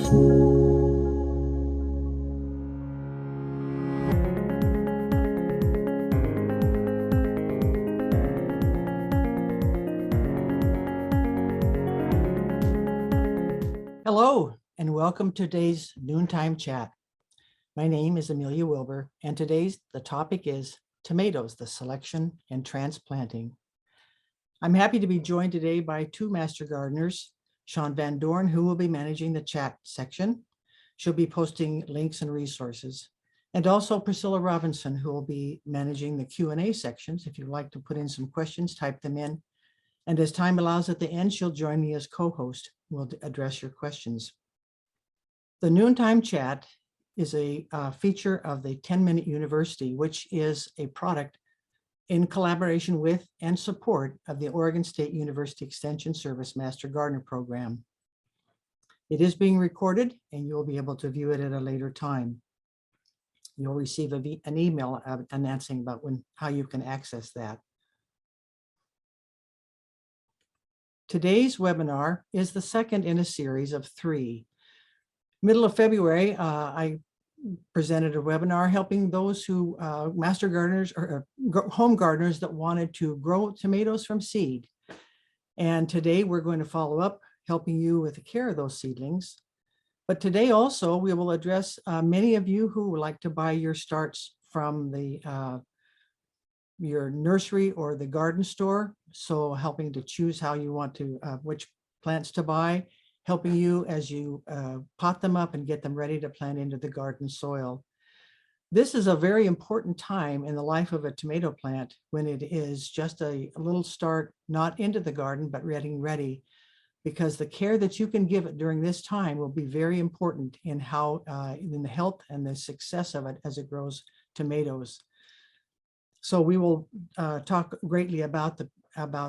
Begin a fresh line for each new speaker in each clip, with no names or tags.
Hello, and welcome to today's noontime chat. My name is Amelia Wilbur, and the topic is tomatoes, the selection and transplanting. I'm happy to be joined today by two master gardeners, Sean Van Dorn, who will be managing the chat section. She'll be posting links and resources. And also Priscilla Robinson, who will be managing the Q&A sections. If you'd like to put in some questions, type them in. And as time allows at the end, she'll join me as co-host. We'll address your questions. The Noontime Chat is a feature of the 10-Minute University, which is a product in collaboration with and support of the Oregon State University Extension Service Master Gardener Program. It is being recorded, and you'll be able to view it at a later time. You'll receive an email announcing about how you can access that. Today's webinar is the second in a series of 3. Middle of February, I presented a webinar helping those who master gardeners or home gardeners that wanted to grow tomatoes from seed. And today we're going to follow up, helping you with the care of those seedlings. But today also we will address many of you who would like to buy your starts from your nursery or the garden store. So helping to choose how you want to, which plants to buy, helping you as you pot them up and get them ready to plant into the garden soil. This is a very important time in the life of a tomato plant when it is just a little start, not into the garden, but getting ready, because the care that you can give it during this time will be very important in in the health and the success of it as it grows tomatoes. So we will talk greatly about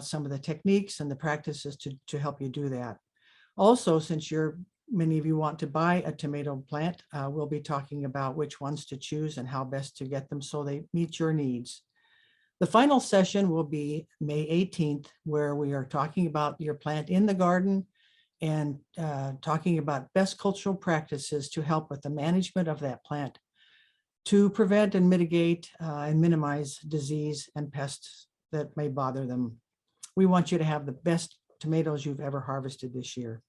some of the techniques and the practices to help you do that. Also, since many of you want to buy a tomato plant, we'll be talking about which ones to choose and how best to get them so they meet your needs. The final session will be May 18th, where we are talking about your plant in the garden and talking about best cultural practices to help with the management of that plant, to prevent and mitigate and minimize disease and pests that may bother them. We want you to have the best tomatoes you've ever harvested this year.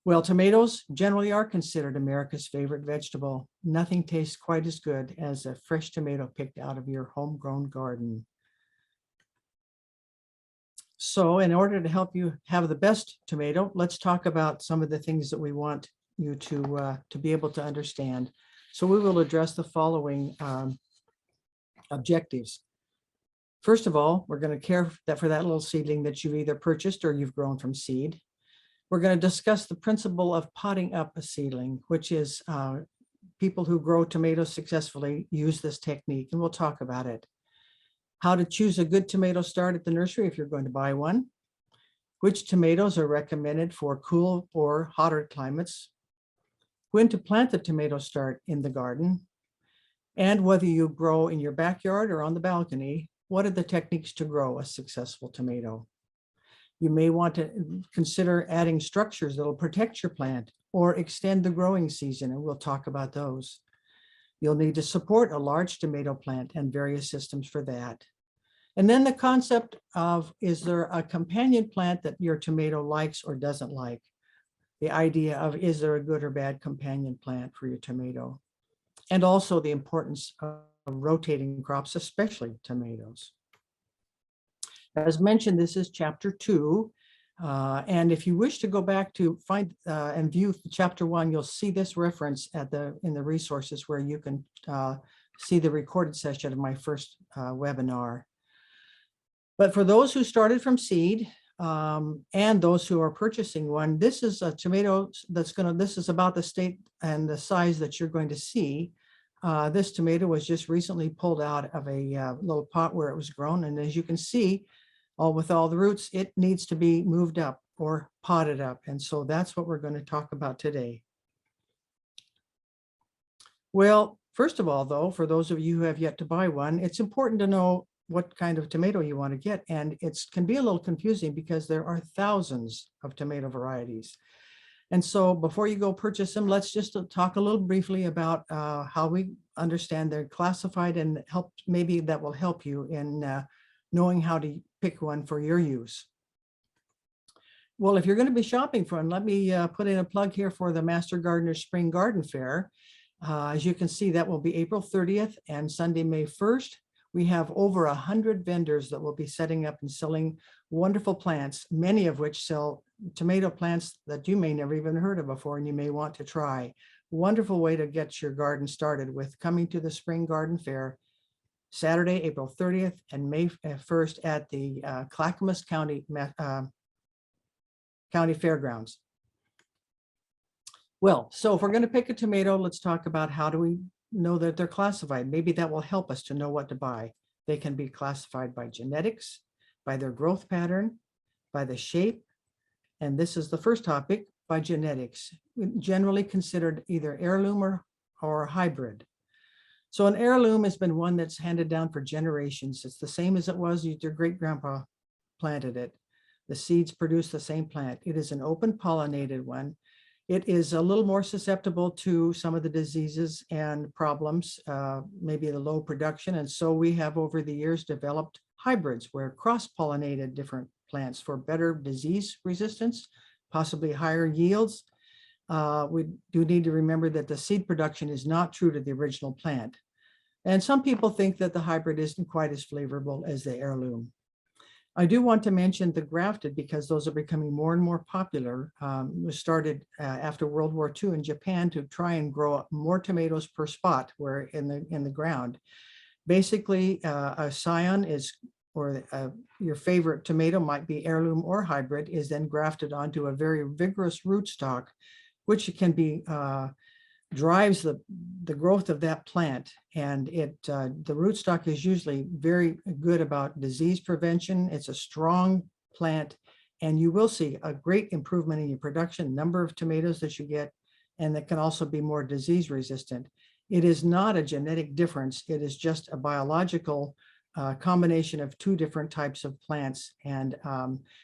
Well, tomatoes generally are considered America's favorite vegetable. Nothing tastes quite as good as a fresh tomato picked out of your homegrown garden. So in order to help you have the best tomato, let's talk about some of the things that we want you to be able to understand. So we will address the following objectives. First of all, we're going to care for that little seedling that you've either purchased or you've grown from seed. We're going to discuss the principle of potting up a seedling, which is people who grow tomatoes successfully use this technique, and we'll talk about it. How to choose a good tomato start at the nursery if you're going to buy one. Which tomatoes are recommended for cool or hotter climates. When to plant the tomato start in the garden. And whether you grow in your backyard or on the balcony, what are the techniques to grow a successful tomato? You may want to consider adding structures that will protect your plant or extend the growing season, and we'll talk about those. You'll need to support a large tomato plant and various systems for that. And then the concept of, is there a companion plant that your tomato likes or doesn't like? The idea of, is there a good or bad companion plant for your tomato? And also the importance of rotating crops, especially tomatoes. As mentioned, this is chapter 2. And if you wish to go back to find and view chapter 1, you'll see this reference in the resources where you can see the recorded session of my first webinar. But for those who started from seed and those who are purchasing one, this is a tomato this is about the state and the size that you're going to see. This tomato was just recently pulled out of a little pot where it was grown. And as you can see, with all the roots, it needs to be moved up or potted up. And so that's what we're going to talk about today. Well, first of all, though, for those of you who have yet to buy one, it's important to know what kind of tomato you want to get. And it can be a little confusing because there are thousands of tomato varieties. And so before you go purchase them, let's just talk a little briefly about how we understand they're classified, and maybe that will help you in knowing how to pick one for your use. Well, if you're going to be shopping for one, let me put in a plug here for the Master Gardener Spring Garden Fair. As you can see, that will be April 30th and Sunday, May 1st. We have over 100 vendors that will be setting up and selling wonderful plants, many of which sell tomato plants that you may never even heard of before and you may want to try. Wonderful way to get your garden started with coming to the Spring Garden Fair, Saturday, April 30th and May 1st at the Clackamas County Fairgrounds. Well, so if we're going to pick a tomato, let's talk about how do we know that they're classified. Maybe that will help us to know what to buy. They can be classified by genetics, by their growth pattern, by the shape, and this is the first topic, by genetics, generally considered either heirloom or hybrid. So an heirloom has been one that's handed down for generations. It's the same as it was your great-grandpa planted it. The seeds produce the same plant. It is an open pollinated one. It is a little more susceptible to some of the diseases and problems, maybe the low production. And so we have over the years developed hybrids where cross-pollinated different plants for better disease resistance, possibly higher yields. We do need to remember that the seed production is not true to the original plant. And some people think that the hybrid isn't quite as flavorful as the heirloom. I do want to mention the grafted because those are becoming more and more popular. It was started after World War II in Japan to try and grow more tomatoes per spot where in the ground. Basically, a scion is, or your favorite tomato might be heirloom or hybrid, is then grafted onto a very vigorous rootstock, which can be drives the growth of that plant. And the rootstock is usually very good about disease prevention. It's a strong plant, and you will see a great improvement in your production, number of tomatoes that you get, and that can also be more disease resistant. It is not a genetic difference. It is just a biological combination of two different types of plants. And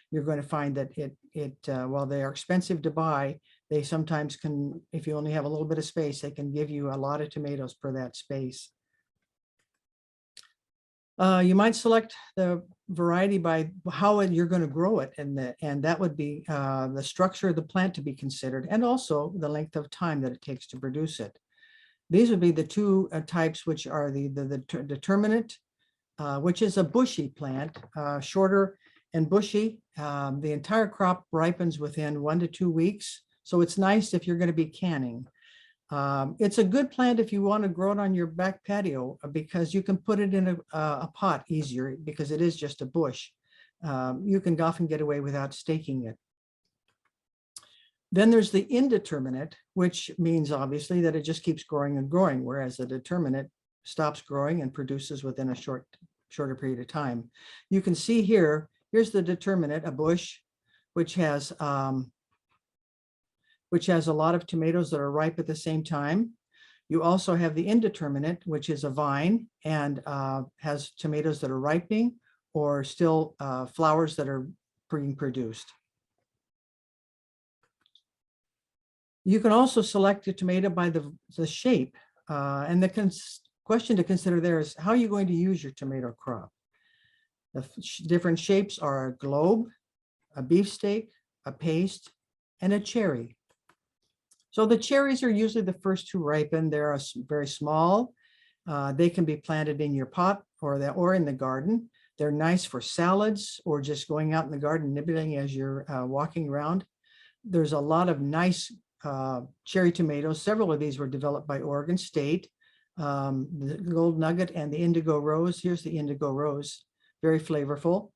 you're going to find that while they are expensive to buy, they sometimes can, if you only have a little bit of space, they can give you a lot of tomatoes per that space. You might select the variety by how you're going to grow it, and that would be the structure of the plant to be considered, and also the length of time that it takes to produce it. These would be the two types, which are the determinate, which is a bushy plant, shorter and bushy. The entire crop ripens within 1 to 2 weeks. So it's nice if you're going to be canning. It's a good plant if you want to grow it on your back patio because you can put it in a pot easier because it is just a bush. You can often get away without staking it. Then there's the indeterminate, which means obviously that it just keeps growing and growing, whereas the determinate stops growing and produces within a shorter period of time. You can see here's the determinate, a bush, which has a lot of tomatoes that are ripe at the same time. You also have the indeterminate, which is a vine and has tomatoes that are ripening or still flowers that are being produced. You can also select a tomato by the shape. And the question to consider there is how are you going to use your tomato crop? The different shapes are a globe, a beefsteak, a paste, and a cherry. So the cherries are usually the first to ripen. They're very small. They can be planted in your pot or in the garden. They're nice for salads or just going out in the garden nibbling as you're walking around. There's a lot of nice cherry tomatoes. Several of these were developed by Oregon State. The Gold Nugget and the Indigo Rose. Here's the Indigo Rose, very flavorful.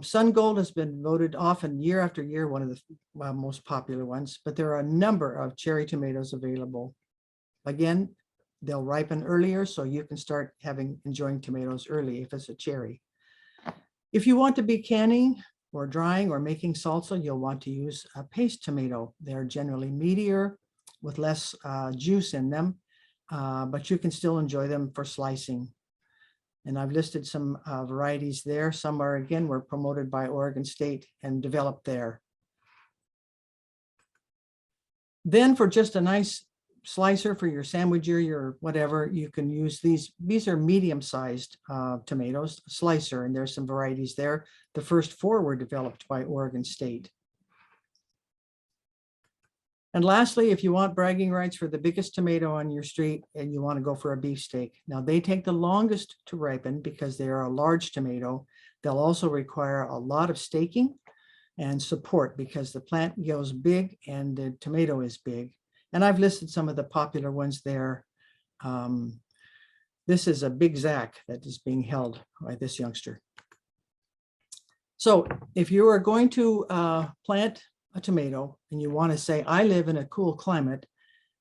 Sun Gold has been voted often year after year one of the most popular ones, but there are a number of cherry tomatoes available. Again, they'll ripen earlier, so you can start enjoying tomatoes early if it's a cherry. If you want to be canning or drying or making salsa, you'll want to use a paste tomato. They're generally meatier with less juice in them, but you can still enjoy them for slicing. And I've listed some varieties there. Some are, again, were promoted by Oregon State and developed there. Then for just a nice slicer for your sandwich or your whatever, you can use these. These are medium-sized tomatoes, slicer, and there's some varieties there. The first 4 were developed by Oregon State. And lastly, if you want bragging rights for the biggest tomato on your street and you want to go for a beefsteak, now they take the longest to ripen because they are a large tomato. They'll also require a lot of staking and support because the plant goes big and the tomato is big. And I've listed some of the popular ones there. This is a big Zack that is being held by this youngster. So if you are going to plant a tomato and you want to say, I live in a cool climate,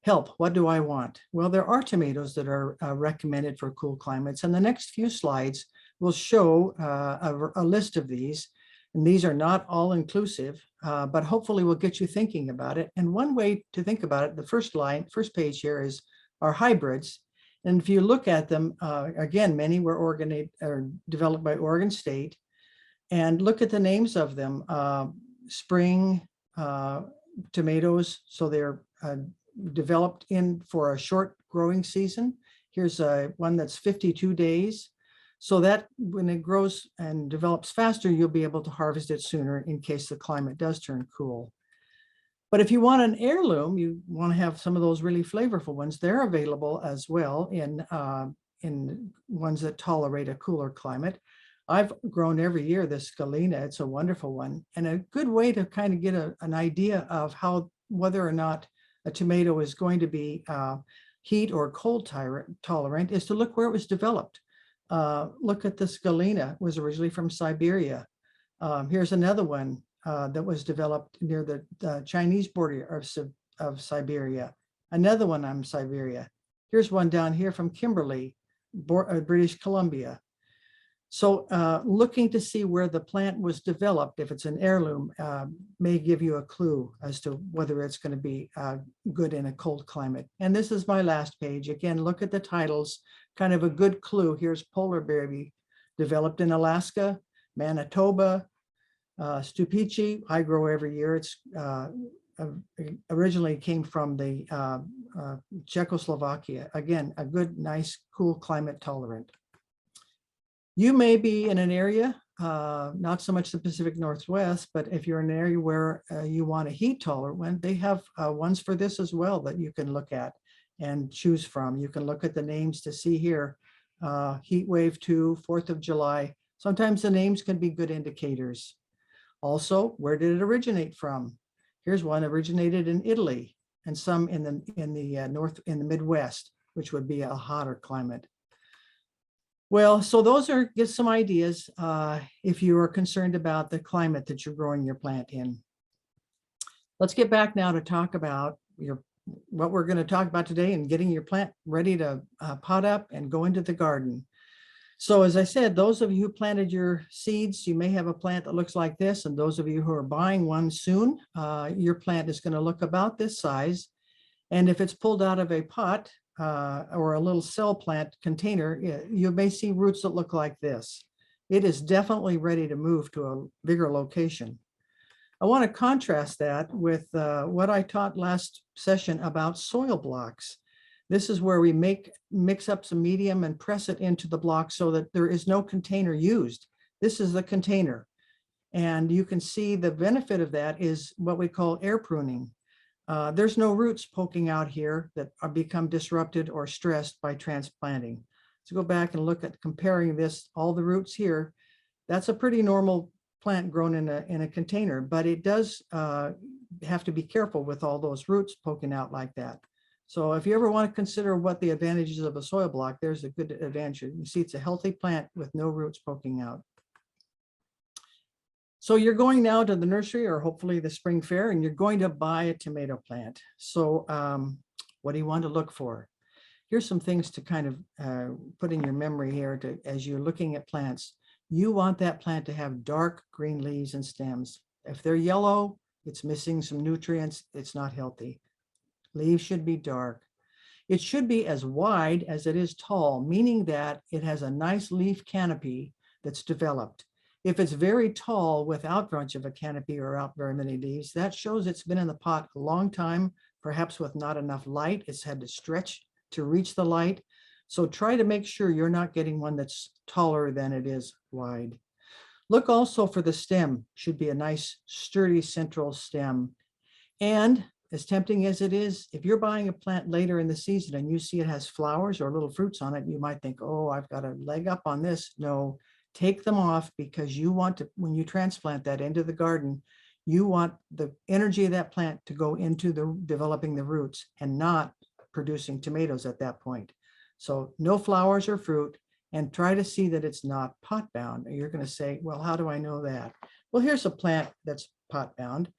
help, what do I want? Well, there are tomatoes that are recommended for cool climates. And the next few slides will show a list of these. And these are not all inclusive, but hopefully will get you thinking about it. And one way to think about it, the first page here is our hybrids. And if you look at them, again, many were developed by Oregon State. And look at the names of them, spring tomatoes. So they're developed for a short growing season. Here's one that's 52 days. So that when it grows and develops faster, you'll be able to harvest it sooner in case the climate does turn cool. But if you want an heirloom, you want to have some of those really flavorful ones, they're available as well in ones that tolerate a cooler climate. I've grown every year this Galena. It's a wonderful one. And a good way to kind of get an idea of whether or not a tomato is going to be heat or cold tolerant is to look where it was developed. Look at this Galena, it was originally from Siberia. Here's another one that was developed near the Chinese border of Siberia. Another one on Siberia. Here's one down here from Kimberley, British Columbia. So looking to see where the plant was developed, if it's an heirloom, may give you a clue as to whether it's going to be good in a cold climate. And this is my last page. Again, look at the titles, kind of a good clue. Here's Polar Berry, developed in Alaska, Manitoba, Stupici, I grow every year. It's originally came from the Czechoslovakia. Again, a good, nice, cool climate tolerant. You may be in an area, not so much the Pacific Northwest, but if you're in an area where you want a heat tolerant one, they have ones for this as well that you can look at and choose from. You can look at the names to see here, Heat Wave 2, 4th of July. Sometimes the names can be good indicators. Also, where did it originate from? Here's one originated in Italy and some in the Midwest, which would be a hotter climate. Well, so those are just some ideas if you are concerned about the climate that you're growing your plant in. Let's get back now to talk about what we're going to talk about today and getting your plant ready to pot up and go into the garden. So as I said, those of you who planted your seeds, you may have a plant that looks like this. And those of you who are buying one soon, your plant is going to look about this size. And if it's pulled out of a pot, or a little cell plant container, you may see roots that look like this. It is definitely ready to move to a bigger location. I want to contrast that with what I taught last session about soil blocks. This is where we mix up some medium and press it into the block so that there is no container used. This is the container. And you can see the benefit of that is what we call air pruning. There's no roots poking out here that become disrupted or stressed by transplanting. So go back and look at comparing this, all the roots here. That's a pretty normal plant grown in a container, but it does have to be careful with all those roots poking out like that. So if you ever want to consider what the advantages of a soil block, there's a good advantage. You see it's a healthy plant with no roots poking out. So you're going now to the nursery or hopefully the spring fair, and you're going to buy a tomato plant. So what do you want to look for? Here's some things to kind of put in your memory here as you're looking at plants. You want that plant to have dark green leaves and stems. If they're yellow, it's missing some nutrients, it's not healthy. Leaves should be dark. It should be as wide as it is tall, meaning that it has a nice leaf canopy that's developed. If it's very tall without much of a canopy or out very many leaves, that shows it's been in the pot a long time, perhaps with not enough light. It's had to stretch to reach the light. So try to make sure you're not getting one that's taller than it is wide. Look also for the stem. Should be a nice sturdy central stem. And as tempting as it is, if you're buying a plant later in the season and you see it has flowers or little fruits on it, you might think, oh, I've got a leg up on this. No, take them off, because you want to, when you transplant that into the garden, you want the energy of that plant to go into the developing the roots and not producing tomatoes at that point. So no flowers or fruit, and try to see that it's not pot bound. You're going to say, well, how do I know that? Well, here's a plant that's pot bound.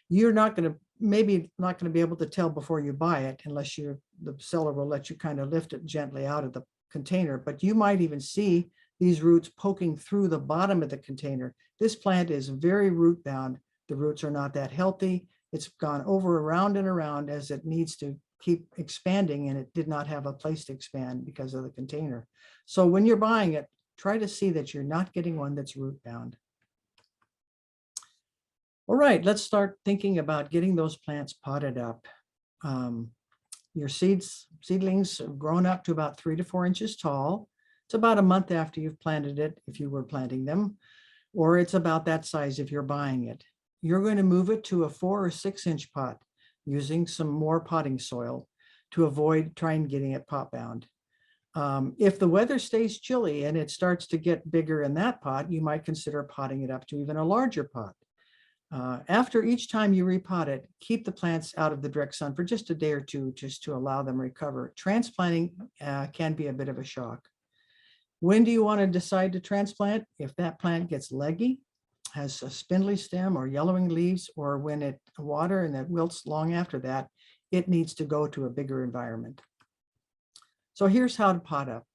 You're not going to, maybe not going to be able to tell before you buy it, unless the seller will let you kind of lift it gently out of the container, but you might even see these roots poking through the bottom of the container. This plant is very root bound. The roots are not that healthy. It's gone over around and around as it needs to keep expanding, and it did not have a place to expand because of the container. So when you're buying it, try to see that you're not getting one that's root bound. All right, let's start thinking about getting those plants potted up. Your seedlings have grown up to about 3 to 4 inches tall. It's about a month after you've planted it, if you were planting them, or it's about that size if you're buying it. You're going to move it to a 4 or 6 inch pot using some more potting soil to avoid trying getting it pot bound. If the weather stays chilly and it starts to get bigger in that pot, you might consider potting it up to even a larger pot. After each time you repot it, keep the plants out of the direct sun for just a day or two, just to allow them to recover. Transplanting can be a bit of a shock. When do you want to decide to transplant? If that plant gets leggy, has a spindly stem or yellowing leaves, or when it water and it wilts long after that, it needs to go to a bigger environment. So here's how to pot up.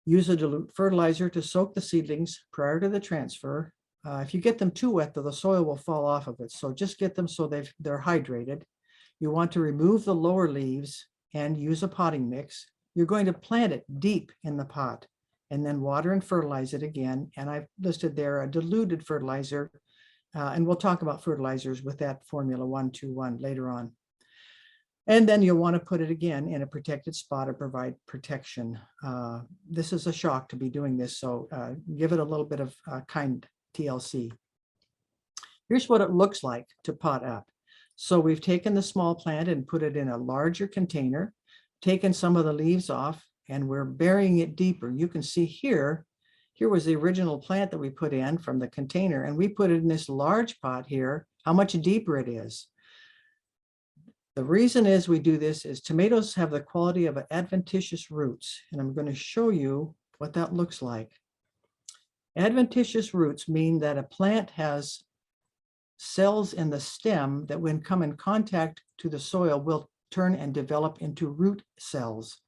Use a dilute fertilizer to soak the seedlings prior to the transfer. If you get them too wet, though, the soil will fall off of it. So just get them so they're hydrated. You want to remove the lower leaves and use a potting mix. You're going to plant it deep in the pot and then water and fertilize it again. And I've listed there a diluted fertilizer, and we'll talk about fertilizers with that formula 1-2-1 later on. And then you'll want to put it again in a protected spot to provide protection. This is a shock to be doing this, so give it a little bit of kind TLC. Here's what it looks like to pot up. So we've taken the small plant and put it in a larger container, taken some of the leaves off, and we're burying it deeper. You can see here was the original plant that we put in from the container, and we put it in this large pot here, how much deeper it is. The reason is we do this is tomatoes have the quality of adventitious roots, and I'm going to show you what that looks like. Adventitious roots mean that a plant has cells in the stem that when come in contact to the soil will turn and develop into root cells.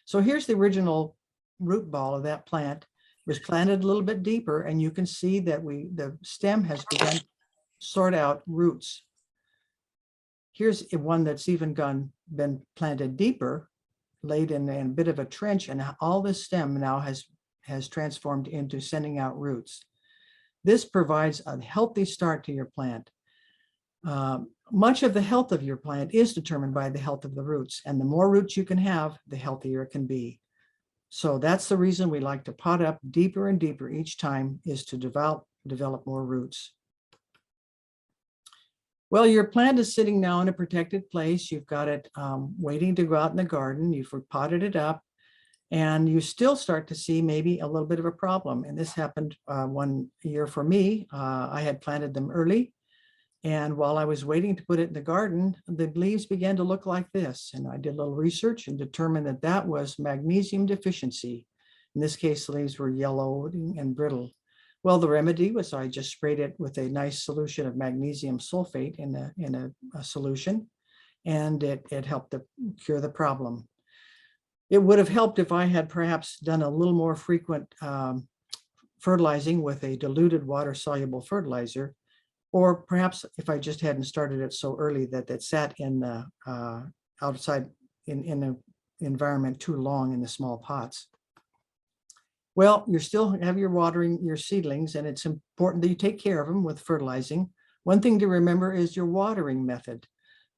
So here's the original root ball of that plant. It was planted a little bit deeper, and you can see that the stem has begun to sort out roots. Here's one that's even been planted deeper, laid in a bit of a trench, and all this stem now has transformed into sending out roots. This provides a healthy start to your plant. Much of the health of your plant is determined by the health of the roots, and the more roots you can have, the healthier it can be. So that's the reason we like to pot up deeper and deeper each time, is to develop more roots. Well, your plant is sitting now in a protected place. You've got it waiting to go out in the garden. You've potted it up, and you still start to see maybe a little bit of a problem. And this happened one year for me. I had planted them early, and while I was waiting to put it in the garden, the leaves began to look like this. And I did a little research and determined that that was magnesium deficiency. In this case, the leaves were yellow and brittle. Well, the remedy was I just sprayed it with a nice solution of magnesium sulfate in a solution, and it helped to cure the problem. It would have helped if I had perhaps done a little more frequent fertilizing with a diluted water-soluble fertilizer, or perhaps if I just hadn't started it so early that it sat in the outside in the environment too long in the small pots. Well, you still have your watering your seedlings, and it's important that you take care of them with fertilizing. One thing to remember is your watering method.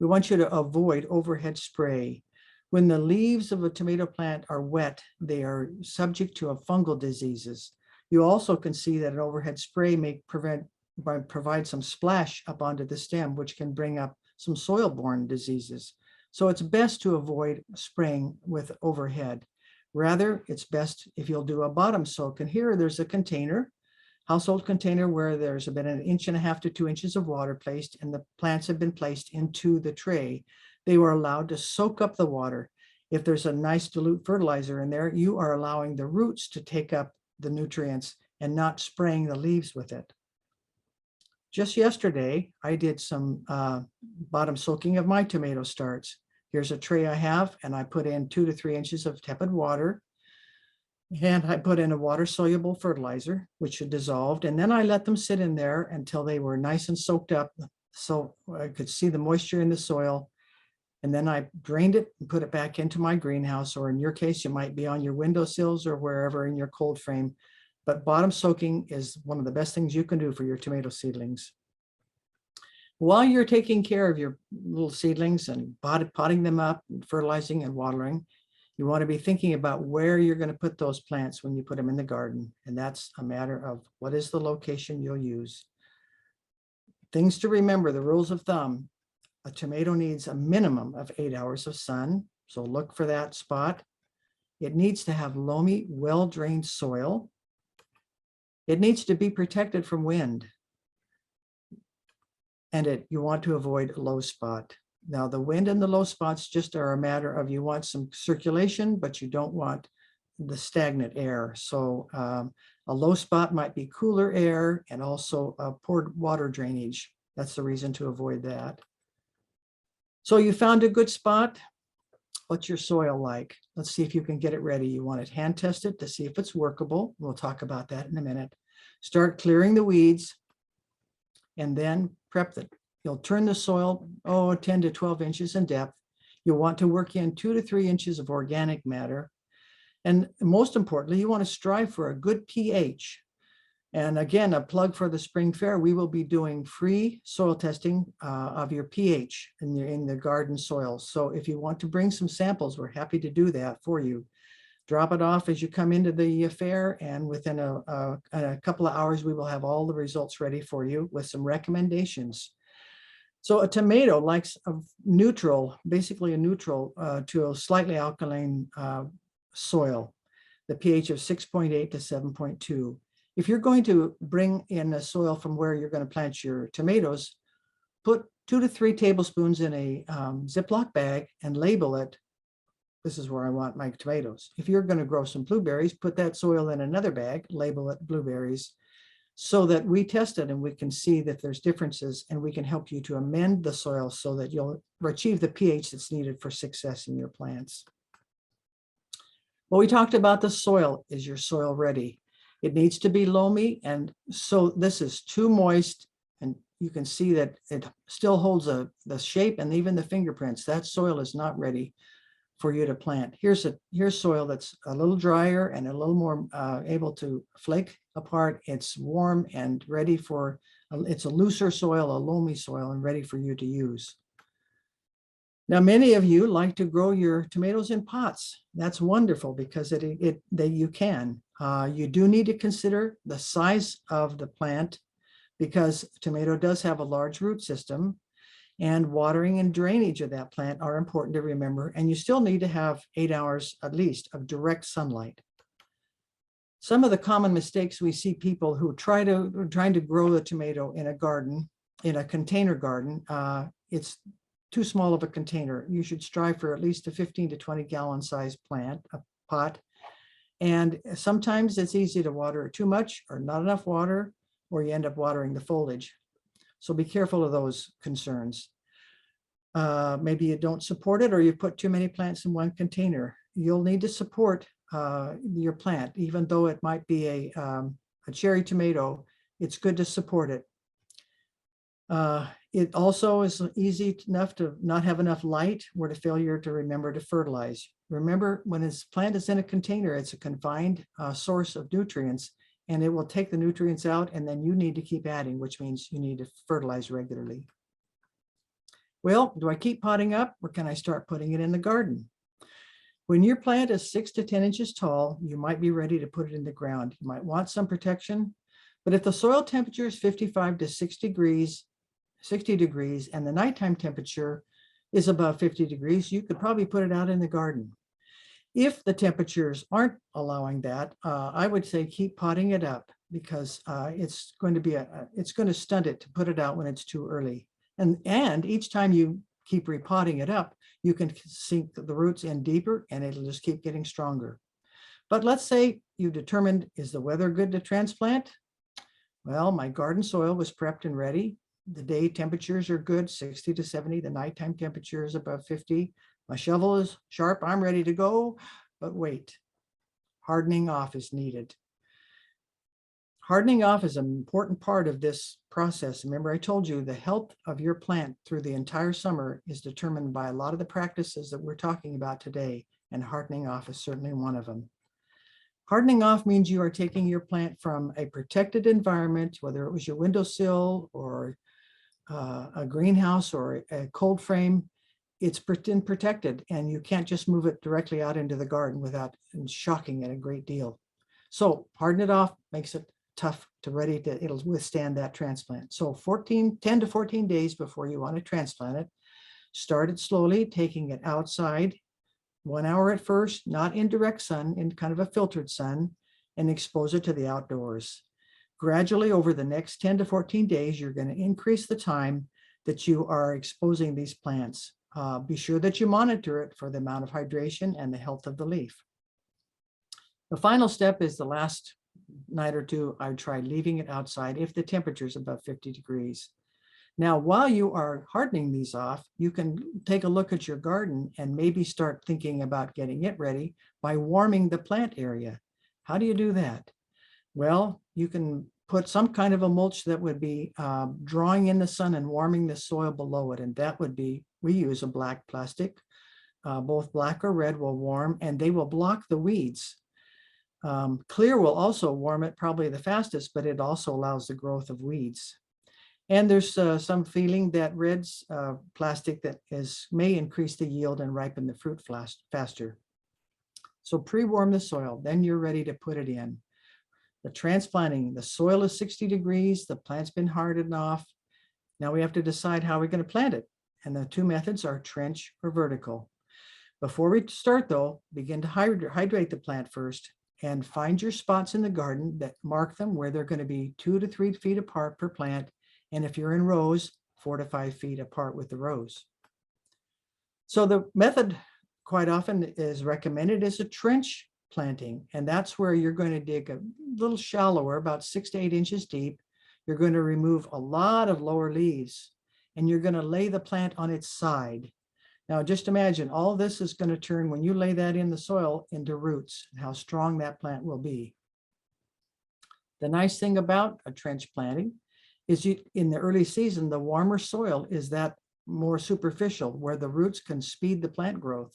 We want you to avoid overhead spray. When the leaves of a tomato plant are wet, they are subject to fungal diseases. You also can see that an overhead spray may provide some splash up onto the stem, which can bring up some soil-borne diseases. So it's best to avoid spraying with overhead. Rather, it's best if you'll do a bottom soak. And here there's a container, household container, where there's been 1.5 inches to 2 inches of water placed, and the plants have been placed into the tray. They were allowed to soak up the water. If there's a nice dilute fertilizer in there, you are allowing the roots to take up the nutrients and not spraying the leaves with it. Just yesterday, I did some bottom soaking of my tomato starts. Here's a tray I have, and I put in 2 to 3 inches of tepid water. And I put in a water-soluble fertilizer, which had dissolved. And then I let them sit in there until they were nice and soaked up, so I could see the moisture in the soil. And then I drained it and put it back into my greenhouse, or in your case, you might be on your windowsills or wherever in your cold frame. But bottom soaking is one of the best things you can do for your tomato seedlings. While you're taking care of your little seedlings and potting them up, and fertilizing and watering, you want to be thinking about where you're going to put those plants when you put them in the garden. And that's a matter of what is the location you'll use. Things to remember, the rules of thumb. A tomato needs a minimum of 8 hours of sun, so look for that spot. It needs to have loamy, well-drained soil. It needs to be protected from wind. And you want to avoid a low spot. Now, the wind and the low spots just are a matter of, you want some circulation, but you don't want the stagnant air. So a low spot might be cooler air and also poor water drainage. That's the reason to avoid that. So you found a good spot. What's your soil like? Let's see if you can get it ready. You want it hand tested to see if it's workable. We'll talk about that in a minute. Start clearing the weeds and then prep it. You'll turn the soil 10 to 12 inches in depth. You'll want to work in 2 to 3 inches of organic matter. And most importantly, you want to strive for a good pH. And again, a plug for the spring fair, we will be doing free soil testing of your pH in the garden soil. So if you want to bring some samples, we're happy to do that for you. Drop it off as you come into the fair, and within a couple of hours, we will have all the results ready for you with some recommendations. So a tomato likes a neutral, basically a neutral to a slightly alkaline soil, the pH of 6.8 to 7.2. If you're going to bring in a soil from where you're going to plant your tomatoes, put 2 to 3 tablespoons in a Ziploc bag and label it. This is where I want my tomatoes. If you're going to grow some blueberries, put that soil in another bag, label it blueberries, so that we test it and we can see that there's differences, and we can help you to amend the soil so that you'll achieve the pH that's needed for success in your plants. Well, we talked about the soil. Is your soil ready? It needs to be loamy, and so this is too moist, and you can see that it still holds the shape and even the fingerprints. That soil is not ready for you to plant. Here's soil that's a little drier and a little more able to flake apart. It's warm and ready for, it's a looser soil, a loamy soil, and ready for you to use. Now, many of you like to grow your tomatoes in pots. That's wonderful because you can. You do need to consider the size of the plant, because tomato does have a large root system, and watering and drainage of that plant are important to remember. And you still need to have 8 hours at least of direct sunlight. Some of the common mistakes we see people who trying to grow the tomato in a garden, in a container garden, it's too small of a container. You should strive for at least a 15 to 20 gallon size pot. And sometimes it's easy to water too much or not enough water, or you end up watering the foliage. So be careful of those concerns. Maybe you don't support it, or you put too many plants in one container. You'll need to support your plant, even though it might be a cherry tomato. It's good to support it. It also is easy enough to not have enough light, or to failure to remember to fertilize. Remember, when this plant is in a container, it's a confined source of nutrients, and it will take the nutrients out, and then you need to keep adding, which means you need to fertilize regularly. Well, do I keep potting up or can I start putting it in the garden? When your plant is 6 to 10 inches tall, you might be ready to put it in the ground. You might want some protection, but if the soil temperature is 55 to 60 degrees, and the nighttime temperature is above 50 degrees, you could probably put it out in the garden. If the temperatures aren't allowing that, I would say keep potting it up because it's going to stunt it to put it out when it's too early. And each time you keep repotting it up, you can sink the roots in deeper and it'll just keep getting stronger. But let's say you determined, is the weather good to transplant? Well, my garden soil was prepped and ready. The day temperatures are good, 60 to 70. The nighttime temperature is above 50. My shovel is sharp. I'm ready to go. But wait, hardening off is needed. Hardening off is an important part of this process. Remember, I told you the health of your plant through the entire summer is determined by a lot of the practices that we're talking about today, and hardening off is certainly one of them. Hardening off means you are taking your plant from a protected environment, whether it was your windowsill or a greenhouse or a cold frame. It's protected, and you can't just move it directly out into the garden without shocking it a great deal. So harden it off makes it tough it'll withstand that transplant. So 10 to 14 days before you want to transplant it, start it slowly, taking it outside 1 hour at first, not in direct sun, in kind of a filtered sun, and expose it to the outdoors. Gradually over the next 10 to 14 days, you're going to increase the time that you are exposing these plants. Be sure that you monitor it for the amount of hydration and the health of the leaf. The final step is the last night or two, I would try leaving it outside if the temperature is above 50 degrees. Now, while you are hardening these off, you can take a look at your garden and maybe start thinking about getting it ready by warming the plant area. How do you do that? Well, you can put some kind of a mulch that would be drawing in the sun and warming the soil below it. And that would be, we use a black plastic, both black or red will warm, and they will block the weeds. Clear will also warm it probably the fastest, but it also allows the growth of weeds. And there's some feeling that red's plastic that may increase the yield and ripen the fruit faster. So pre-warm the soil, then you're ready to put it in. The transplanting, the soil is 60 degrees, the plant's been hardened off. Now we have to decide how we're going to plant it. And the two methods are trench or vertical. Before we start though, begin to hydrate the plant first and find your spots in the garden that mark them where they're going to be 2 to 3 feet apart per plant. And if you're in rows, 4 to 5 feet apart with the rows. So the method quite often is recommended as a trench planting. And that's where you're going to dig a little shallower, about 6 to 8 inches deep. You're going to remove a lot of lower leaves and you're going to lay the plant on its side. Now, just imagine all this is going to turn, when you lay that in the soil, into roots, and how strong that plant will be. The nice thing about a trench planting is in the early season, the warmer soil is that more superficial where the roots can speed the plant growth.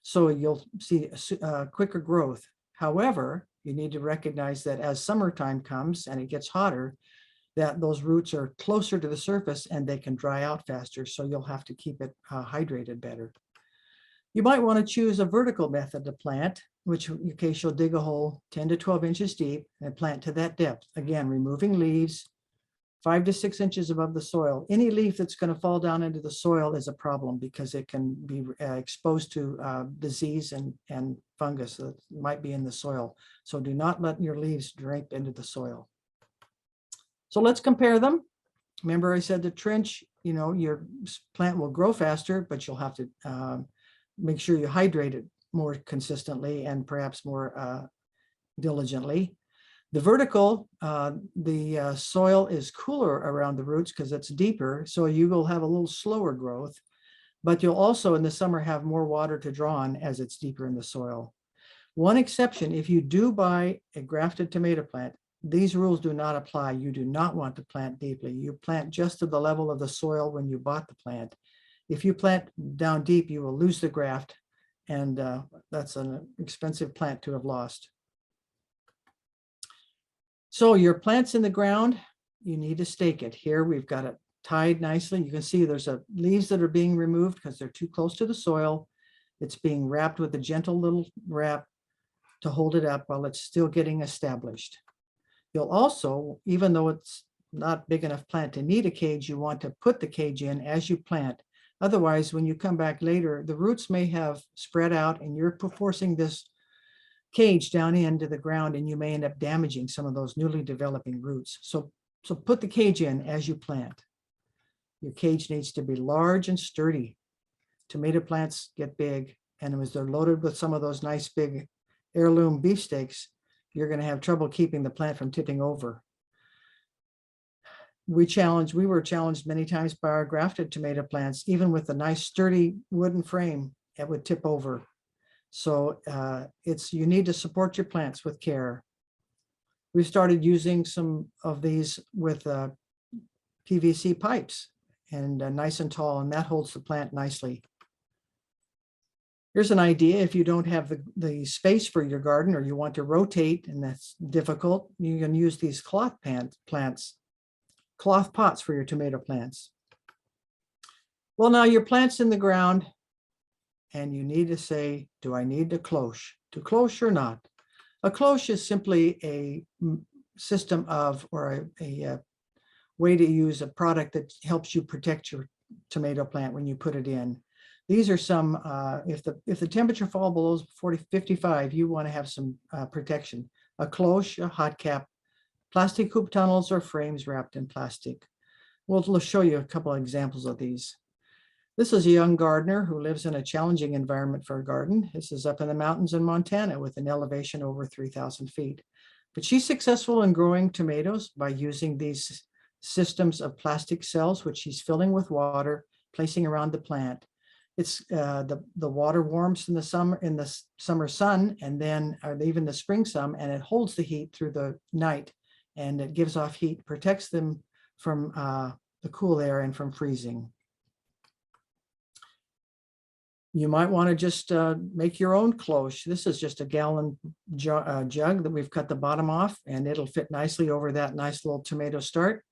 So you'll see a quicker growth. However, you need to recognize that as summertime comes and it gets hotter, that those roots are closer to the surface and they can dry out faster. So you'll have to keep it hydrated better. You might want to choose a vertical method to plant, which in case you'll dig a hole 10 to 12 inches deep and plant to that depth. Again, removing leaves 5 to 6 inches above the soil. Any leaf that's going to fall down into the soil is a problem because it can be exposed to disease and fungus that might be in the soil. So do not let your leaves drape into the soil. So let's compare them. Remember I said the trench, your plant will grow faster, but you'll have to make sure you hydrate it more consistently and perhaps more diligently. The vertical, the soil is cooler around the roots because it's deeper, so you will have a little slower growth, but you'll also in the summer have more water to draw on as it's deeper in the soil. One exception, if you do buy a grafted tomato plant, these rules do not apply. You do not want to plant deeply. You plant just to the level of the soil when you bought the plant. If you plant down deep, you will lose the graft, and that's an expensive plant to have lost. So your plant's in the ground, you need to stake it. Here we've got it tied nicely. You can see there's leaves that are being removed because they're too close to the soil. It's being wrapped with a gentle little wrap to hold it up while it's still getting established. You'll also, even though it's not big enough plant to need a cage, you want to put the cage in as you plant. Otherwise, when you come back later, the roots may have spread out and you're forcing this cage down into the ground and you may end up damaging some of those newly developing roots. So put the cage in as you plant. Your cage needs to be large and sturdy. Tomato plants get big, and as they're loaded with some of those nice big heirloom beefsteaks, you're going to have trouble keeping the plant from tipping over. We were challenged many times by our grafted tomato plants, even with a nice sturdy wooden frame, it would tip over. So you need to support your plants with care. We started using some of these with PVC pipes and nice and tall, and that holds the plant nicely. Here's an idea. If you don't have the space for your garden, or you want to rotate and that's difficult, you can use these cloth pots for your tomato plants. Well, now your plant's in the ground and you need to say, do I need a cloche? To cloche or not? A cloche is simply a system of, or a way to use a product that helps you protect your tomato plant when you put it in. These are some, if the temperature falls below 55, you want to have some protection. A cloche, a hot cap, plastic hoop tunnels, or frames wrapped in plastic. We'll show you a couple of examples of these. This is a young gardener who lives in a challenging environment for a garden. This is up in the mountains in Montana with an elevation over 3,000 feet. But she's successful in growing tomatoes by using these systems of plastic cells, which she's filling with water, placing around the plant. It's the water warms in the summer sun, and then even the spring sun, and it holds the heat through the night, and it gives off heat, protects them from the cool air and from freezing. You might want to just make your own cloche. This is just a gallon jug that we've cut the bottom off, and it'll fit nicely over that nice little tomato start.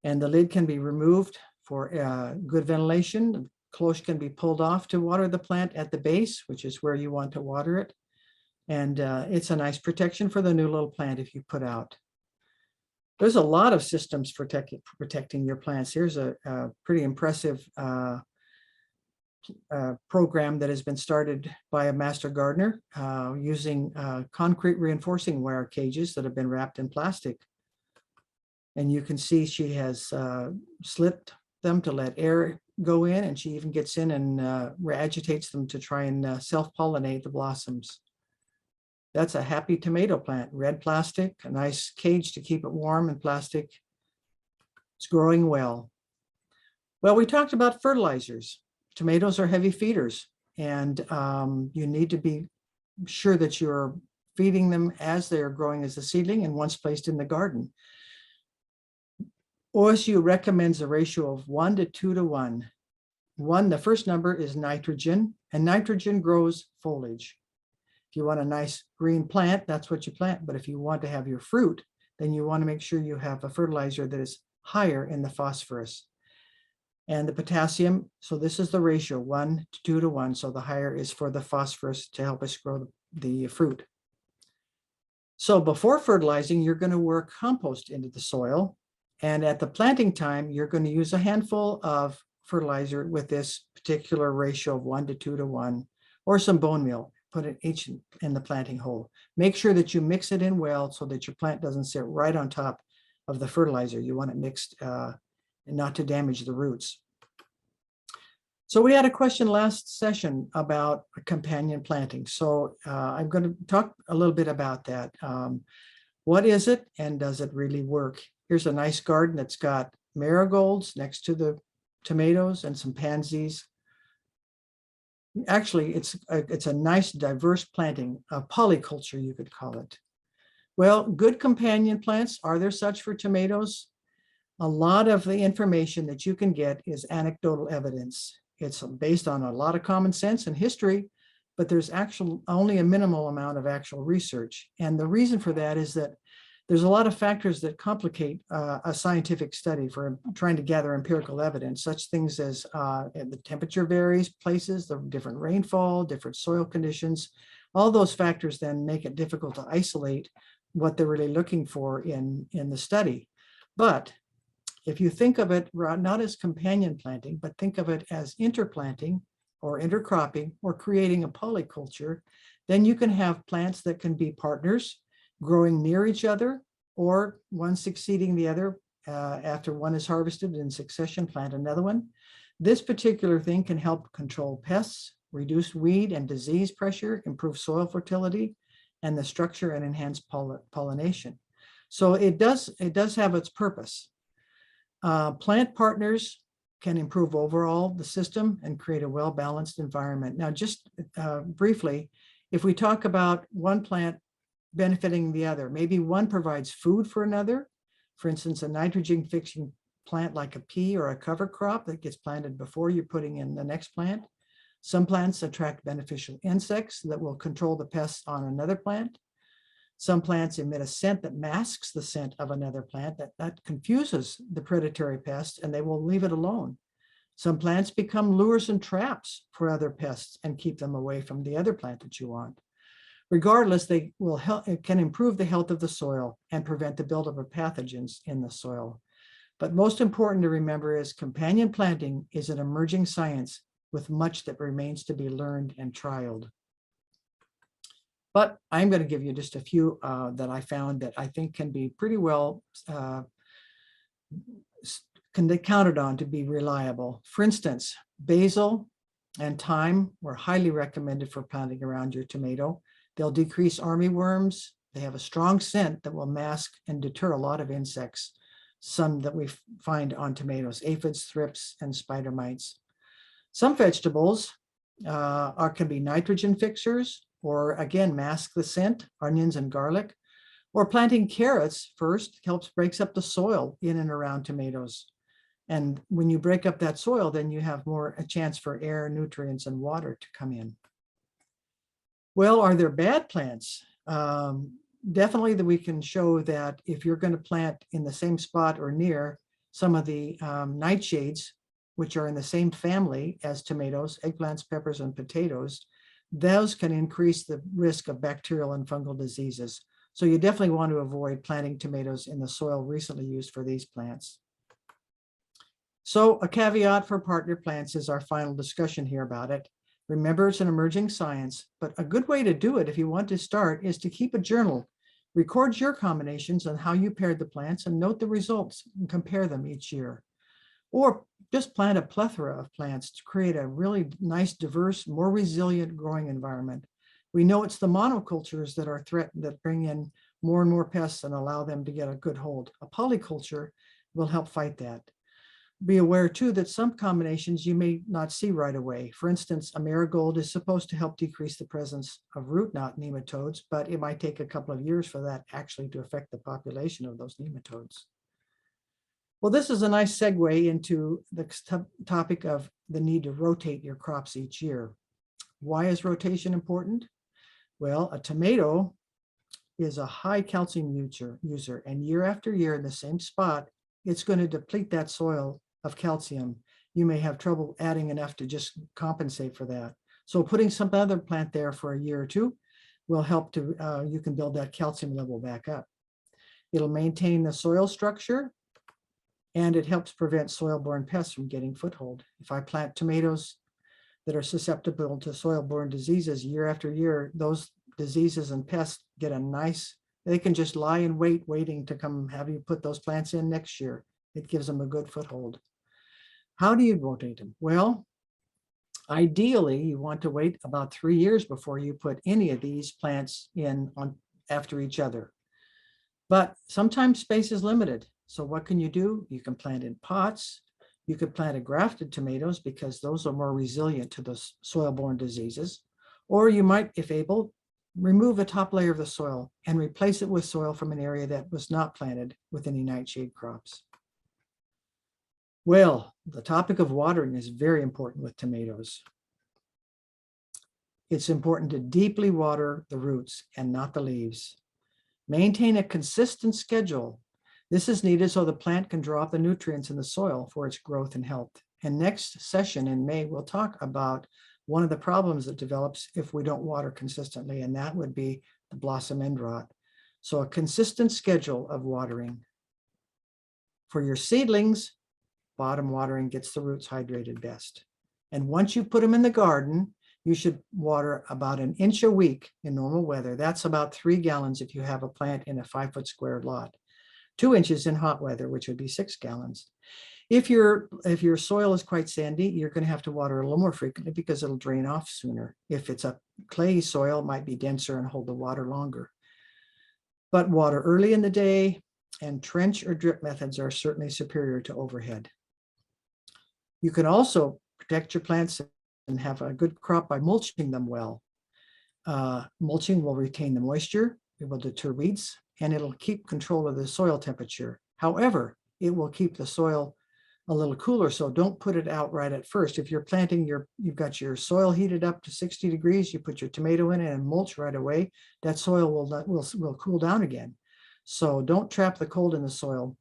And the lid can be removed for good ventilation. The cloche can be pulled off to water the plant at the base, which is where you want to water it. And it's a nice protection for the new little plant if you put out. There's a lot of systems for protecting your plants. Here's a pretty impressive program that has been started by a master gardener using concrete reinforcing wire cages that have been wrapped in plastic. And you can see she has slit them to let air go in, and she even gets in and agitates them to try and self-pollinate the blossoms. That's a happy tomato plant. Red plastic, a nice cage to keep it warm, and plastic. It's growing well. Well, we talked about fertilizers. Tomatoes are heavy feeders, and you need to be sure that you're feeding them as they're growing as a seedling and once placed in the garden. OSU recommends a ratio of 1 to 2 to 1. The first number is nitrogen, and nitrogen grows foliage. If you want a nice green plant, that's what you plant. But if you want to have your fruit, then you want to make sure you have a fertilizer that is higher in the phosphorus and the potassium. So this is the ratio, 1 to 2 to 1. So the higher is for the phosphorus to help us grow the fruit. So before fertilizing, you're going to work compost into the soil. And at the planting time, you're going to use a handful of fertilizer with this particular ratio of 1 to 2 to 1, or some bone meal. Put it each in the planting hole. Make sure that you mix it in well so that your plant doesn't sit right on top of the fertilizer. You want it mixed and not to damage the roots. So we had a question last session about companion planting. So I'm going to talk a little bit about that. What is it, and does it really work? Here's a nice garden that's got marigolds next to the tomatoes and some pansies. Actually, it's a nice diverse planting, a polyculture you could call it. Well, good companion plants, are there such for tomatoes? A lot of the information that you can get is anecdotal evidence. It's based on a lot of common sense and history, but there's only a minimal amount of actual research. And the reason for that is that There's a lot of factors that complicate a scientific study for trying to gather empirical evidence, such things as the temperature varies places, the different rainfall, different soil conditions. All those factors then make it difficult to isolate what they're really looking for in the study. But if you think of it not as companion planting, but think of it as interplanting or intercropping or creating a polyculture, then you can have plants that can be partners growing near each other, or one succeeding the other after one is harvested in succession, plant another one. This particular thing can help control pests, reduce weed and disease pressure, improve soil fertility, and the structure and enhance pollination. So it does have its purpose. Plant partners can improve overall the system and create a well-balanced environment. Now, just briefly, if we talk about one plant benefiting the other, maybe one provides food for another. For instance, a nitrogen-fixing plant like a pea or a cover crop that gets planted before you're putting in the next plant. Some plants attract beneficial insects that will control the pests on another plant. Some plants emit a scent that masks the scent of another plant that confuses the predatory pests, and they will leave it alone. Some plants become lures and traps for other pests and keep them away from the other plant that you want. Regardless, they will help, it can improve the health of the soil and prevent the buildup of pathogens in the soil. But most important to remember is companion planting is an emerging science with much that remains to be learned and trialed. But I'm going to give you just a few that I found that I think can be pretty well can be counted on to be reliable. For instance, basil and thyme were highly recommended for planting around your tomato. They'll decrease armyworms. They have a strong scent that will mask and deter a lot of insects, some that we find on tomatoes, aphids, thrips, and spider mites. Some vegetables can be nitrogen fixers, or again, mask the scent, onions and garlic. Or planting carrots first breaks up the soil in and around tomatoes. And when you break up that soil, then you have a chance for air, nutrients, and water to come in. Well, are there bad plants? Definitely that we can show that if you're going to plant in the same spot or near some of the nightshades, which are in the same family as tomatoes, eggplants, peppers, and potatoes, those can increase the risk of bacterial and fungal diseases. So you definitely want to avoid planting tomatoes in the soil recently used for these plants. So a caveat for partner plants is our final discussion here about it. Remember, it's an emerging science, but a good way to do it if you want to start is to keep a journal. Record your combinations on how you paired the plants and note the results and compare them each year. Or just plant a plethora of plants to create a really nice, diverse, more resilient growing environment. We know it's the monocultures that are threatened that bring in more and more pests and allow them to get a good hold. A polyculture will help fight that. Be aware too that some combinations you may not see right away. For instance, a marigold is supposed to help decrease the presence of root knot nematodes, but it might take a couple of years for that actually to affect the population of those nematodes. Well, this is a nice segue into the topic of the need to rotate your crops each year. Why is rotation important? Well, a tomato is a high calcium user, and year after year in the same spot, it's going to deplete that soil of calcium. You may have trouble adding enough to just compensate for that. So putting some other plant there for a year or two will help to, you can build that calcium level back up. It'll maintain the soil structure, and it helps prevent soil-borne pests from getting foothold. If I plant tomatoes that are susceptible to soil-borne diseases year after year, those diseases and pests get they can just lie in wait, waiting to come have you put those plants in next year. It gives them a good foothold. How do you rotate them? Well, ideally, you want to wait about 3 years before you put any of these plants in after each other. But sometimes space is limited. So what can you do? You can plant in pots. You could plant grafted tomatoes because those are more resilient to the soil-borne diseases. Or you might, if able, remove a top layer of the soil and replace it with soil from an area that was not planted with any nightshade crops. Well, the topic of watering is very important with tomatoes. It's important to deeply water the roots and not the leaves. Maintain a consistent schedule. This is needed so the plant can draw up the nutrients in the soil for its growth and health. And next session in May, we'll talk about one of the problems that develops if we don't water consistently, and that would be the blossom end rot. So a consistent schedule of watering. For your seedlings, bottom watering gets the roots hydrated best. And once you put them in the garden, you should water about an inch a week in normal weather. That's about 3 gallons if you have a plant in a 5-foot square lot. 2 inches in hot weather, which would be 6 gallons. If your soil is quite sandy, you're going to have to water a little more frequently because it'll drain off sooner. If it's a clay soil, it might be denser and hold the water longer. But water early in the day, and trench or drip methods are certainly superior to overhead. You can also protect your plants and have a good crop by mulching them well. Mulching will retain the moisture, it will deter weeds, and it'll keep control of the soil temperature. However, it will keep the soil a little cooler, so don't put it out right at first. If you're planting, you've got your soil heated up to 60 degrees, you put your tomato in it and mulch right away, that soil will cool down again. So don't trap the cold in the soil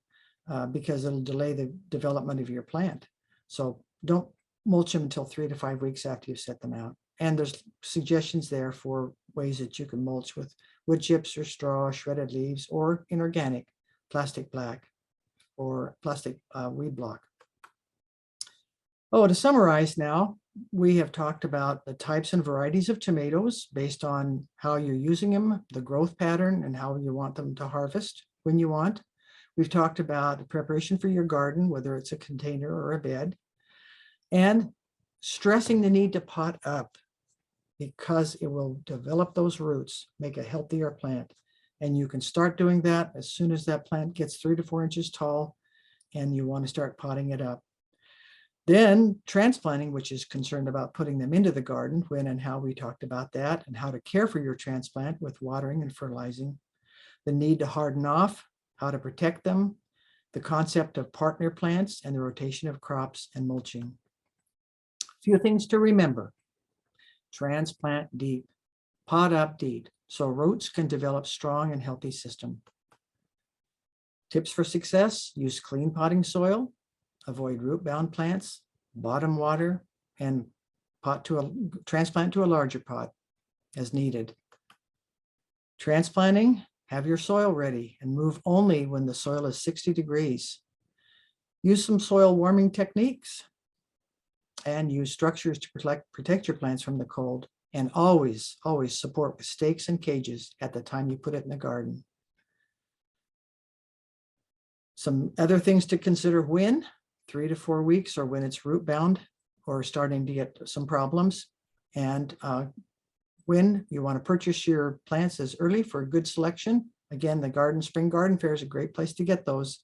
because it'll delay the development of your plant. So don't mulch them until 3 to 5 weeks after you've set them out. And there's suggestions there for ways that you can mulch with wood chips or straw, shredded leaves, or inorganic plastic black or plastic weed block. Oh, to summarize now, we have talked about the types and varieties of tomatoes based on how you're using them, the growth pattern, and how you want them to harvest when you want. We've talked about the preparation for your garden, whether it's a container or a bed, and stressing the need to pot up because it will develop those roots, make a healthier plant. And you can start doing that as soon as that plant gets 3 to 4 inches tall and you want to start potting it up. Then transplanting, which is concerned about putting them into the garden, when and how we talked about that, and how to care for your transplant with watering and fertilizing, the need to harden off, how to protect them, the concept of partner plants and the rotation of crops and mulching. A few things to remember. Transplant deep, pot up deep, so roots can develop strong and healthy system. Tips for success: use clean potting soil, avoid root-bound plants, bottom water, and transplant to a larger pot as needed. Transplanting, have your soil ready and move only when the soil is 60 degrees. Use some soil warming techniques and use structures to protect your plants from the cold, and always support with stakes and cages at the time you put it in the garden. Some other things to consider: when 3 to 4 weeks, or when it's root bound or starting to get some problems, and when you want to purchase your plants as early for a good selection. Again, the spring garden fair is a great place to get those.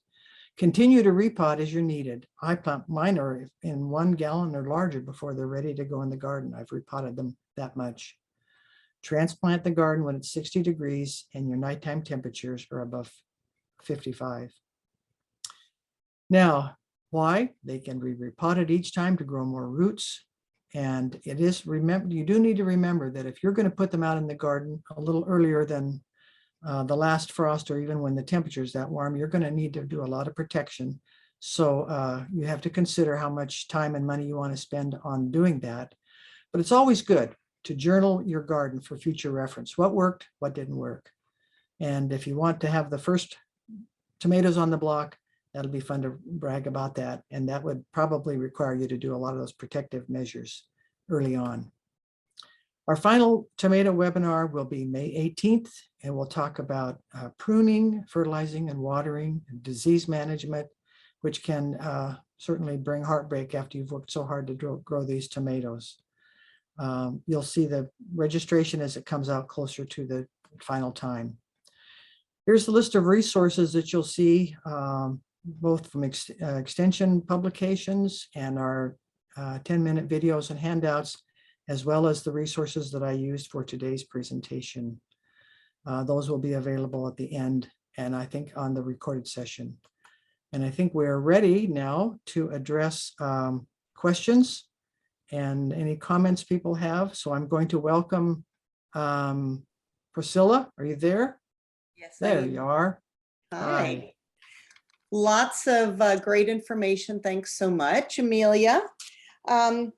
Continue to repot as you're needed. I plant mine are in 1 gallon or larger before they're ready to go in the garden. I've repotted them that much. Transplant the garden when it's 60 degrees and your nighttime temperatures are above 55. Now, why? They can be repotted each time to grow more roots. And you do need to remember that if you're going to put them out in the garden a little earlier than the last frost, or even when the temperature is that warm, you're going to need to do a lot of protection. So you have to consider how much time and money you want to spend on doing that. But it's always good to journal your garden for future reference. What worked, what didn't work. And if you want to have the first tomatoes on the block, that'll be fun to brag about that. And that would probably require you to do a lot of those protective measures early on. Our final tomato webinar will be May 18th, and we'll talk about pruning, fertilizing, and watering, and disease management, which can certainly bring heartbreak after you've worked so hard to grow these tomatoes. You'll see the registration as it comes out closer to the final time. Here's the list of resources that you'll see, both from extension publications and our 10-minute videos and handouts, as well as the resources that I used for today's presentation. Those will be available at the end, and I think on the recorded session. And I think we're ready now to address questions and any comments people have. So I'm going to welcome Priscilla. Are you there?
Yes, I
There
am.
you are.
Hi. Lots of great information. Thanks so much, Amelia. Um,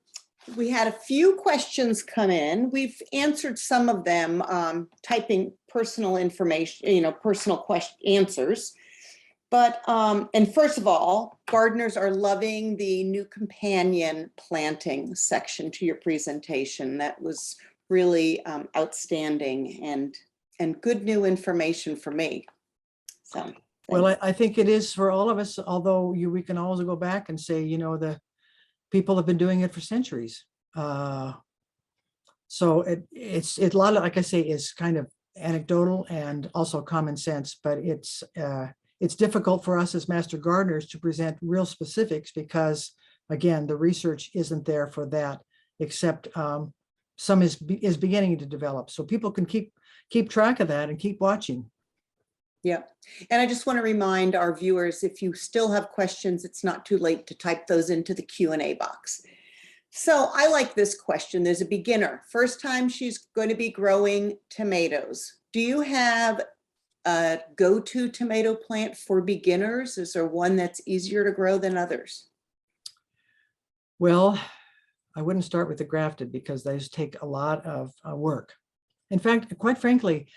we had a few questions come in. We've answered some of them, typing personal information, personal answers. But, and first of all, gardeners are loving the new companion planting section to your presentation. That was really outstanding and good new information for me. So,
Well, I think it is for all of us, although we can always go back and say, the people have been doing it for centuries. So it's a lot of, like I say, is kind of anecdotal and also common sense, but it's difficult for us as master gardeners to present real specifics because, again, the research isn't there for that, except some is beginning to develop. So people can keep track of that and keep watching.
yeah. And I just want to remind our viewers, if you still have questions, it's not too late to type those into the Q&A box. So I like this question. There's a beginner. First time she's going to be growing tomatoes. Do you have a go-to tomato plant for beginners? Is there one that's easier to grow than others?
Well, I wouldn't start with the grafted because those take a lot of work. In fact, quite frankly,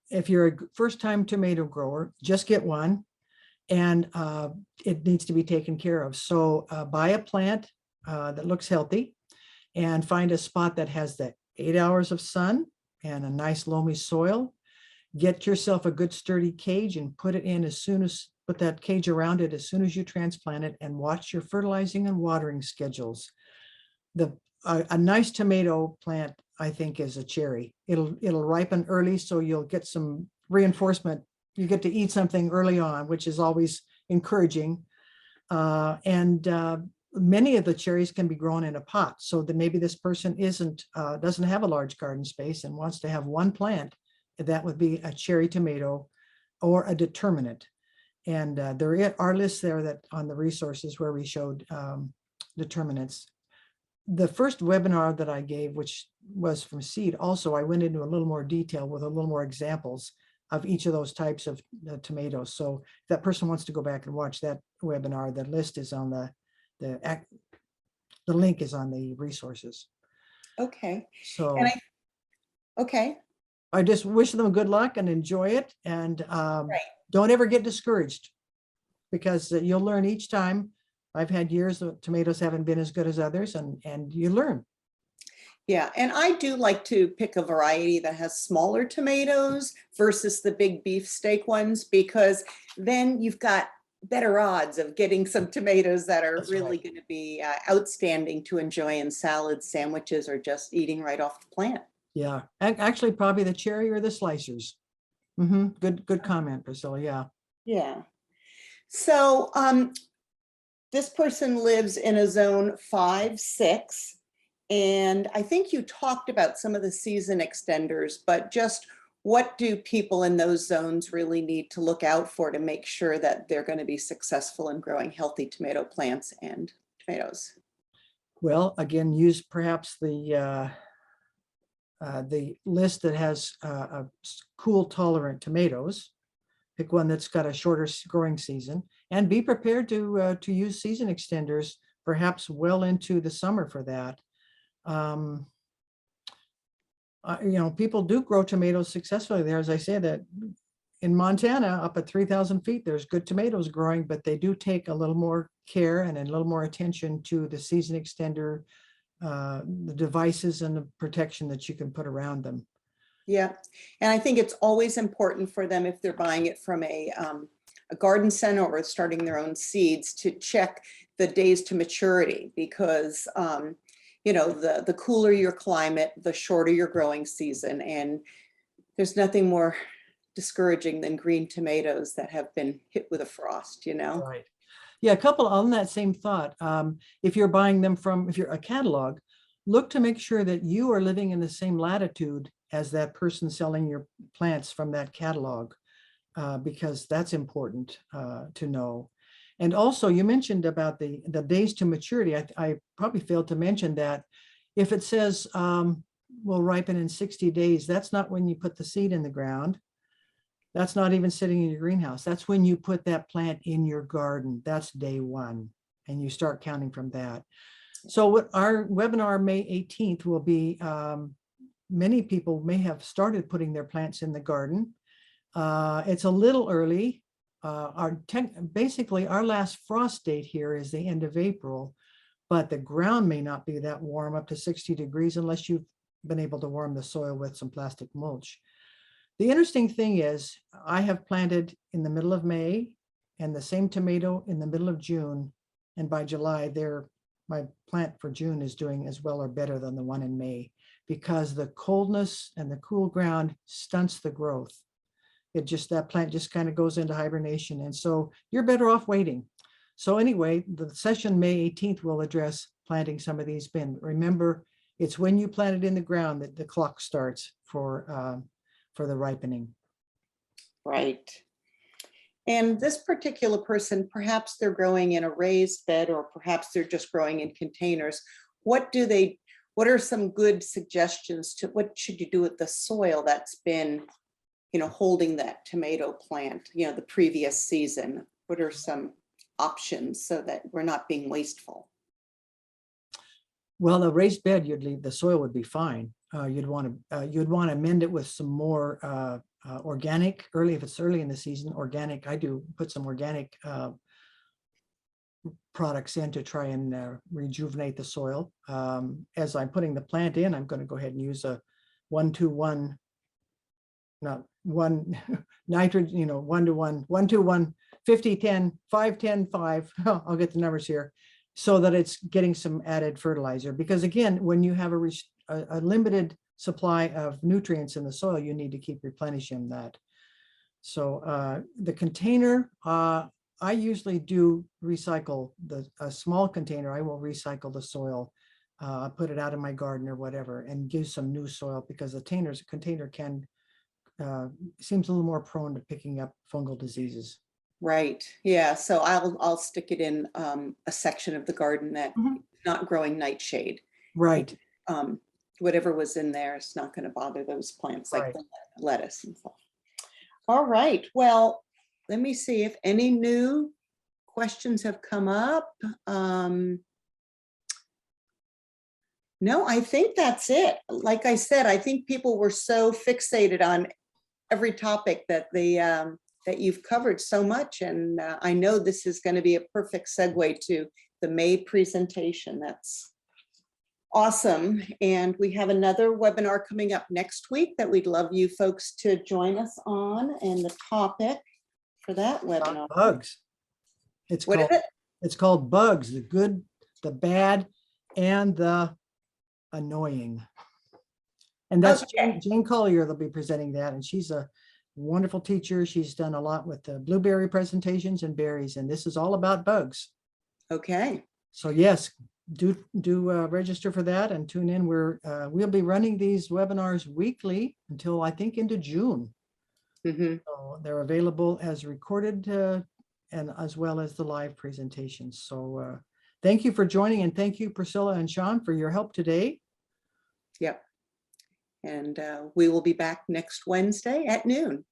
if you're a first-time tomato grower, just get one, and it needs to be taken care of. So buy a plant that looks healthy and find a spot that has the 8 hours of sun and a nice loamy soil. Get yourself a good sturdy cage and put that cage around it as soon as you transplant it, and watch your fertilizing and watering schedules. A nice tomato plant, I think, is a cherry. It'll ripen early, so you'll get some reinforcement. You get to eat something early on, which is always encouraging. Many of the cherries can be grown in a pot, so that maybe this person doesn't have a large garden space and wants to have one plant. That would be a cherry tomato or a determinate. And there are lists there that on the resources where we showed determinants. The first webinar that I gave, which was from seed, also I went into a little more detail with a little more examples of each of those types of tomatoes. So if that person wants to go back and watch that webinar, the list is on the link is on the resources.
Okay.
So
And okay.
I just wish them good luck and enjoy it, and
Right.
don't ever get discouraged, because you'll learn each time. I've had years that tomatoes haven't been as good as others, and you learn.
Yeah, and I do like to pick a variety that has smaller tomatoes versus the big beefsteak ones, because then you've got better odds of getting some tomatoes that are
That's
really
right.
going to be outstanding to enjoy in salads, sandwiches, or just eating right off the plant.
Yeah, actually, probably the cherry or the slicers. Good comment, Priscilla. Yeah.
Yeah. So this person lives in a zone 5-6. And I think you talked about some of the season extenders, but just what do people in those zones really need to look out for to make sure that they're going to be successful in growing healthy tomato plants and tomatoes?
Well, again, use perhaps the list that has cool tolerant tomatoes. Pick one that's got a shorter growing season, and be prepared to use season extenders, perhaps well into the summer for that. People do grow tomatoes successfully there. As I say, that in Montana, up at 3,000 feet, there's good tomatoes growing, but they do take a little more care and a little more attention to the season extender, the devices and the protection that you can put around them.
Yeah, and I think it's always important for them, if they're buying it from a garden center or starting their own seeds, to check the days to maturity, because the cooler your climate, the shorter your growing season, and there's nothing more discouraging than green tomatoes that have been hit with a frost.
Right. Yeah, a couple on that same thought. If you're buying them if you're a catalog, look to make sure that you are living in the same latitude as that person selling your plants from that catalog, because that's important to know. And also, you mentioned about the days to maturity. I probably failed to mention that if it says will ripen in 60 days, that's not when you put the seed in the ground. That's not even sitting in your greenhouse. That's when you put that plant in your garden. That's day one. And you start counting from that. So what our webinar, May 18th, will be, many people may have started putting their plants in the garden. It's a little early. Basically, our last frost date here is the end of April, but the ground may not be that warm, up to 60 degrees, unless you've been able to warm the soil with some plastic mulch. The interesting thing is, I have planted in the middle of May and the same tomato in the middle of June. And by July, my plant for June is doing as well or better than the one in May, because the coldness and the cool ground stunts the growth. That plant just kind of goes into hibernation. And so you're better off waiting. So anyway, the session May 18th will address planting some of these bin. Remember, it's when you plant it in the ground that the clock starts for the ripening.
Right. And this particular person, perhaps they're growing in a raised bed, or perhaps they're just growing in containers. What are some good suggestions to what should you do with the soil that's been, holding that tomato plant, the previous season? What are some options so that we're not being wasteful?
Well, a raised bed, you'd leave, the soil would be fine. You'd want to amend it with some more organic if it's early in the season. Organic, I do put some organic products in to try and rejuvenate the soil. As I'm putting the plant in, I'm going to go ahead and use a 1-2-1, not one nitrogen, 1-to-1, 1-to-1, 50-10, 5-10, 5. I'll get the numbers here, so that it's getting some added fertilizer. Because again, when you have a limited supply of nutrients in the soil, you need to keep replenishing that. So the container, I usually do recycle a small container. I will recycle the soil, put it out in my garden or whatever, and give some new soil, because the container seems a little more prone to picking up fungal diseases.
Right. Yeah. So I'll stick it in a section of the garden that not growing nightshade.
Right.
Whatever was in there is not going to bother those plants, like
Right.
the lettuce and stuff. All right. Well, let me see if any new questions have come up. No, I think that's it. Like I said, I think people were so fixated on every topic that that you've covered so much. And I know this is going to be a perfect segue to the May presentation. That's awesome. And we have another webinar coming up next week that we'd love you folks to join us on. And the topic for that webinar,
Bugs. It's called Bugs, the good, the bad, and the annoying. And that's
okay.
Jane Collier that'll be presenting that. And she's a wonderful teacher. She's done a lot with the blueberry presentations and berries, and this is all about bugs.
Okay.
So yes, do register for that and tune in. We'll be running these webinars weekly until I think into June. So they're available as recorded and as well as the live presentations. So thank you for joining, and thank you, Priscilla and Sean, for your help today.
Yep. And we will be back next Wednesday at noon.